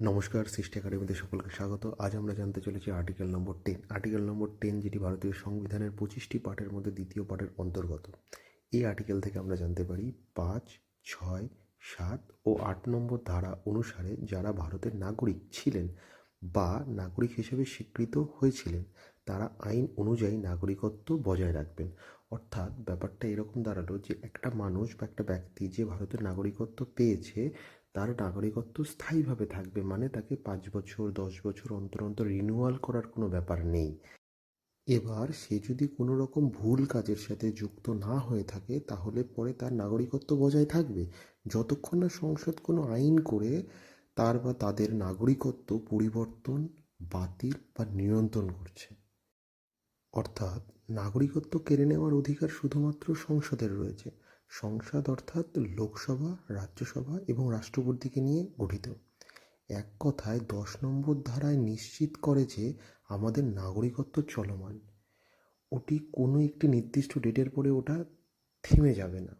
নমস্কার, সৃষ্টি একাডেমিতে সকলকে স্বাগত। আজ আমরা জানতে চলেছি আর্টিকেল নম্বর 10। আর্টিকেল নম্বর 10, যেটি ভারতীয় সংবিধানের 25টি পার্টের মধ্যে দ্বিতীয় পার্টের অন্তর্গত। এই আর্টিকেল থেকে আমরা জানতে পারি 5, 6, 7 ও 8 নম্বর ধারা অনুসারে যারা ভারতের নাগরিক ছিলেন বা নাগরিক হিসেবে স্বীকৃত হয়েছিলেন তারা আইন অনুযায়ী নাগরিকত্ব বজায় রাখবেন। অর্থাৎ ব্যাপারটা এরকম দাঁড়ালো যে একটা মানুষ বা একটা ব্যক্তি যে ভারতের নাগরিকত্ব পেয়েছে তার নাগরিকত্ব স্থায়ীভাবে থাকবে, মানে তাকে 5 বছর 10 বছর অন্তর অন্তর রিনিউয়াল করার কোনো ব্যাপার নেই। এবার সে যদি কোনো রকম ভুল কাজের সাথে যুক্ত না হয়ে থাকে তাহলে পরে তার নাগরিকত্ব বজায় থাকবে যতক্ষণ না সংসদ কোনো আইন করে তার বা তাদের নাগরিকত্ব পরিবর্তন, বাতিল বা নিয়ন্ত্রণ করছে। অর্থাৎ নাগরিকত্ব কেড়ে নেওয়ার অধিকার শুধুমাত্র সংসদের রয়েছে। সংসদ অর্থাৎ লোকসভা, রাজ্যসভা এবং রাষ্ট্রপতিকে নিয়ে গঠিত। এক কথায় 10 নম্বর ধারায় নিশ্চিত করে যে আমাদের নাগরিকত্ব চলমান, ওটি কোনো একটি নির্দিষ্ট ডেটের পরে ওটা থেমে যাবে না।